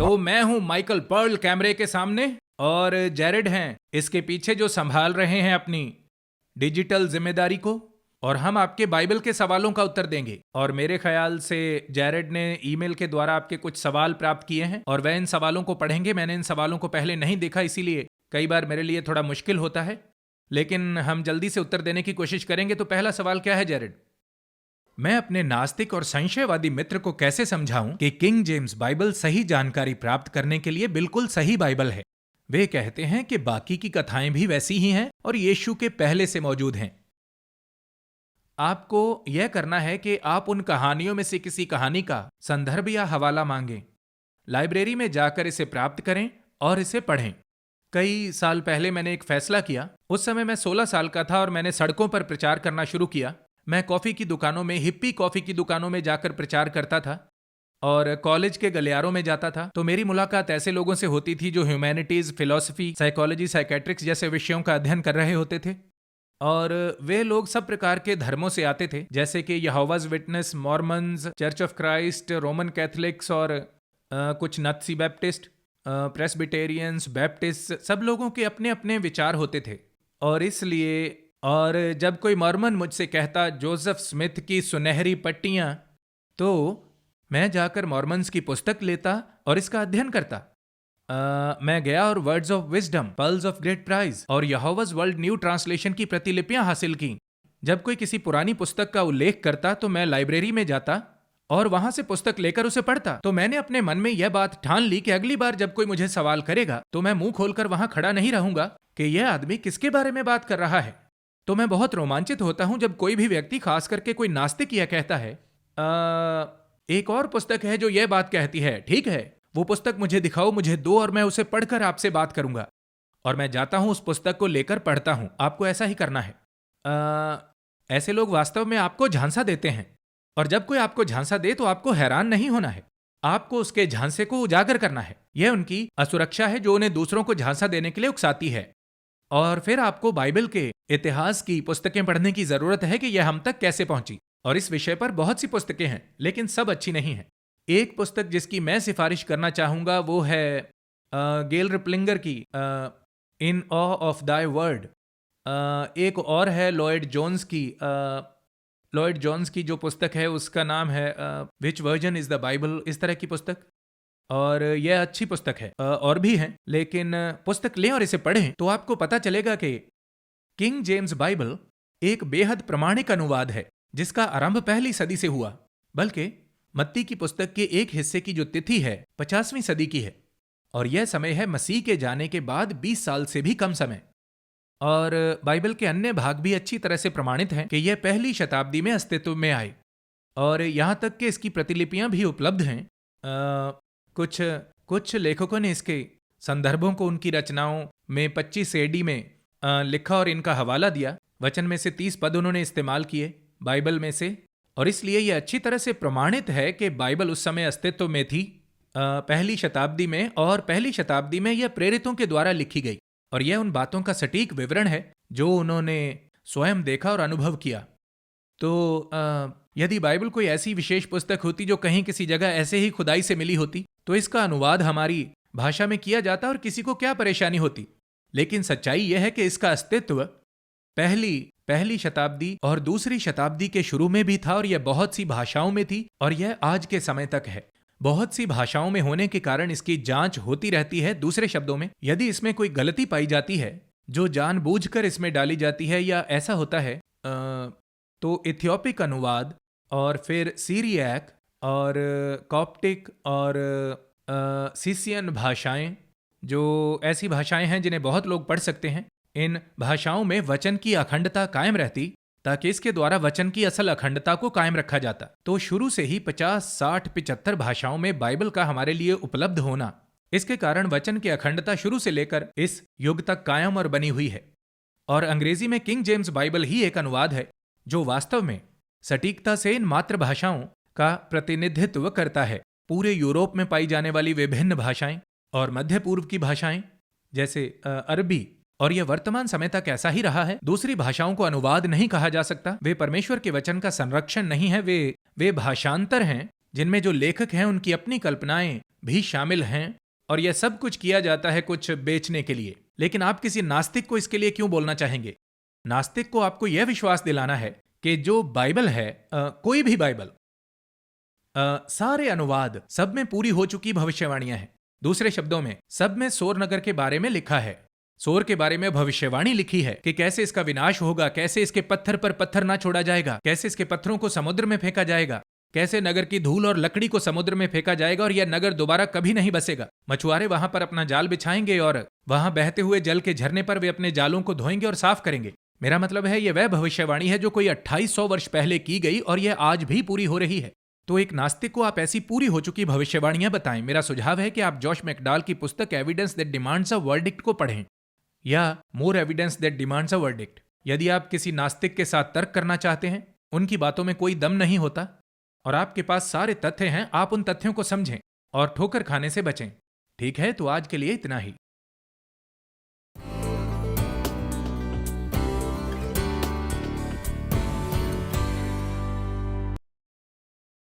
तो मैं हूं माइकल पर्ल कैमरे के सामने, और जेरेड हैं इसके पीछे जो संभाल रहे हैं अपनी डिजिटल जिम्मेदारी को, और हम आपके बाइबल के सवालों का उत्तर देंगे। और मेरे ख्याल से जेरेड ने ईमेल के द्वारा आपके कुछ सवाल प्राप्त किए हैं और वह इन सवालों को पढ़ेंगे। मैंने इन सवालों को पहले नहीं देखा, इसीलिए कई बार मेरे लिए थोड़ा मुश्किल होता है, लेकिन हम जल्दी से उत्तर देने की कोशिश करेंगे। तो पहला सवाल क्या है जेरेड? मैं अपने नास्तिक और संशयवादी मित्र को कैसे समझाऊं कि किंग जेम्स बाइबल सही जानकारी प्राप्त करने के लिए बिल्कुल सही बाइबल है? वे कहते हैं कि बाकी की कथाएं भी वैसी ही हैं और यीशु के पहले से मौजूद हैं। आपको यह करना है कि आप उन कहानियों में से किसी कहानी का संदर्भ या हवाला मांगें, लाइब्रेरी में जाकर इसे प्राप्त करें और इसे पढ़ें। कई साल पहले मैंने एक फैसला किया। उस समय मैं 16 साल का था और मैंने सड़कों पर प्रचार करना शुरू किया। मैं कॉफी की दुकानों में, हिप्पी कॉफी की दुकानों में जाकर प्रचार करता था और कॉलेज के गलियारों में जाता था। तो मेरी मुलाकात ऐसे लोगों से होती थी जो ह्यूमैनिटीज, फिलॉसफी, साइकोलॉजी, साइकेट्रिक्स जैसे विषयों का अध्ययन कर रहे होते थे। और वे लोग सब प्रकार के धर्मों से आते थे, जैसे कि Jehovah's Witness, Mormons, Church of Christ, Roman Catholics और कुछ नत्सी बैप्टिस्ट, प्रेस्बिटेरियंस, बैप्टिस्ट। सब लोगों के अपने अपने विचार होते थे। और इसलिए, और जब कोई मॉर्मन मुझसे कहता जोसेफ स्मिथ की सुनहरी पट्टियां, तो मैं जाकर मॉर्मन्स की पुस्तक लेता और इसका अध्ययन करता। मैं गया और words of wisdom, pearls of great prize और यहोवाज वर्ल्ड न्यू ट्रांसलेशन की प्रतिलिपियां हासिल की। जब कोई किसी पुरानी पुस्तक का उल्लेख करता तो मैं लाइब्रेरी में जाता और वहां से पुस्तक लेकर उसे पढ़ता। तो मैंने अपने मन में यह बात ठान ली कि अगली बार जब कोई मुझे सवाल करेगा तो मैं मुंह खोलकर वहां खड़ा नहीं रहूंगा कि यह आदमी किसके बारे में बात कर रहा है। तो मैं बहुत रोमांचित होता हूं जब कोई भी व्यक्ति, खास करके कोई नास्तिक, यह कहता है एक और पुस्तक है जो यह बात कहती है। ठीक है, वो पुस्तक मुझे दिखाओ, मुझे दो, और मैं उसे पढ़कर आपसे बात करूंगा। और मैं जाता हूं, उस पुस्तक को लेकर पढ़ता हूं। आपको ऐसा ही करना है। ऐसे लोग वास्तव में आपको झांसा देते हैं, और जब कोई आपको झांसा दे तो आपको हैरान नहीं होना है, आपको उसके झांसे को उजागर करना है। यह उनकी असुरक्षा है जो उन्हें दूसरों को झांसा देने के लिए उकसाती है। और फिर आपको बाइबल के इतिहास की पुस्तकें पढ़ने की जरूरत है कि यह हम तक कैसे पहुंची। और इस विषय पर बहुत सी पुस्तकें हैं, लेकिन सब अच्छी नहीं हैं। एक पुस्तक जिसकी मैं सिफारिश करना चाहूंगा वो है गेल रिपलिंगर की इन ऑ ऑफ दाई वर्ड। एक और है लॉयड जोन्स की। लॉयड जोन्स की जो पुस्तक है उसका नाम है विच वर्जन इज द बाइबल, इस तरह की पुस्तक। और यह अच्छी पुस्तक है। और भी हैं, लेकिन पुस्तक लें और इसे पढ़ें तो आपको पता चलेगा कि किंग जेम्स बाइबल एक बेहद प्रमाणिक अनुवाद है जिसका आरंभ पहली सदी से हुआ। बल्कि मत्ती की पुस्तक के एक हिस्से की जो तिथि है 50वीं सदी की है, और यह समय है मसीह के जाने के बाद 20 साल से भी कम समय। और बाइबल के अन्य भाग भी अच्छी तरह से प्रमाणित हैं कि यह पहली शताब्दी में अस्तित्व में आए, और यहां तक कि इसकी प्रतिलिपियां भी उपलब्ध हैं। कुछ लेखकों ने इसके संदर्भों को उनकी रचनाओं में 25 एडी में लिखा और इनका हवाला दिया। वचन में से 30 पद उन्होंने इस्तेमाल किए बाइबल में से, और इसलिए यह अच्छी तरह से प्रमाणित है कि बाइबल उस समय अस्तित्व में थी, पहली शताब्दी में। और पहली शताब्दी में यह प्रेरितों के द्वारा लिखी गई, और यह उन बातों का सटीक विवरण है जो उन्होंने स्वयं देखा और अनुभव किया। तो यदि बाइबल कोई ऐसी विशेष पुस्तक होती जो कहीं किसी जगह ऐसे ही खुदाई से मिली होती तो इसका अनुवाद हमारी भाषा में किया जाता और किसी को क्या परेशानी होती। लेकिन सच्चाई यह है कि इसका अस्तित्व पहली शताब्दी और दूसरी शताब्दी के शुरू में भी था, और यह बहुत सी भाषाओं में थी, और यह आज के समय तक है। बहुत सी भाषाओं में होने के कारण इसकी जांच होती रहती है। दूसरे शब्दों में, यदि इसमें कोई गलती पाई जाती है जो जानबूझकर इसमें डाली जाती है या ऐसा होता है, तो इथियोपिक अनुवाद और फिर सीरियक और कॉप्टिक और सीसियन भाषाएं, जो ऐसी भाषाएं हैं जिन्हें बहुत लोग पढ़ सकते हैं, इन भाषाओं में वचन की अखंडता कायम रहती, ताकि इसके द्वारा वचन की असल अखंडता को कायम रखा जाता। तो शुरू से ही 50, 60, 75 भाषाओं में बाइबल का हमारे लिए उपलब्ध होना, इसके कारण वचन की अखंडता शुरू से लेकर इस युग तक कायम और बनी हुई है। और अंग्रेजी में किंग जेम्स बाइबल ही एक अनुवाद है जो वास्तव में सटीकता से इन मातृभाषाओं का प्रतिनिधित्व करता है। पूरे यूरोप में पाई जाने वाली विभिन्न भाषाएं और मध्य पूर्व की भाषाएं जैसे अरबी, और यह वर्तमान समय तक ऐसा ही रहा है। दूसरी भाषाओं को अनुवाद नहीं कहा जा सकता, वे परमेश्वर के वचन का संरक्षण नहीं है, वे भाषांतर हैं जिनमें जो लेखक हैं उनकी अपनी कल्पनाएं भी शामिल हैं और यह सब कुछ किया जाता है कुछ बेचने के लिए। लेकिन आप किसी नास्तिक को इसके लिए क्यों बोलना चाहेंगे? नास्तिक को आपको यह विश्वास दिलाना है कि जो बाइबल है, कोई भी बाइबल, सारे अनुवाद, सब में पूरी हो चुकी भविष्यवाणियां हैं। दूसरे शब्दों में, सब में सोर नगर के बारे में लिखा है। सोर के बारे में भविष्यवाणी लिखी है कि कैसे इसका विनाश होगा, कैसे इसके पत्थर पर पत्थर ना छोड़ा जाएगा, कैसे इसके पत्थरों को समुद्र में फेंका जाएगा, कैसे नगर की धूल और लकड़ी को समुद्र में फेंका जाएगा और यह नगर दोबारा कभी नहीं बसेगा। मछुआरे वहां पर अपना जाल बिछाएंगे और वहां बहते हुए जल के झरने पर वे अपने जालों को धोएंगे और साफ करेंगे। मेरा मतलब है, यह वह भविष्यवाणी है जो कोई 2800 वर्ष पहले की गई और यह आज भी पूरी हो रही है। तो एक नास्तिक को आप ऐसी पूरी हो चुकी भविष्यवाणियां बताएं। मेरा सुझाव है कि आप जॉश मैकडॉल की पुस्तक evidence that demands a verdict को पढ़ें, या मोर evidence that demands a verdict. यदि आप किसी नास्तिक के साथ तर्क करना चाहते हैं, उनकी बातों में कोई दम नहीं होता और आपके पास सारे तथ्य हैं, आप उन तथ्यों को समझें और ठोकर खाने से बचें। ठीक है, तो आज के लिए इतना ही।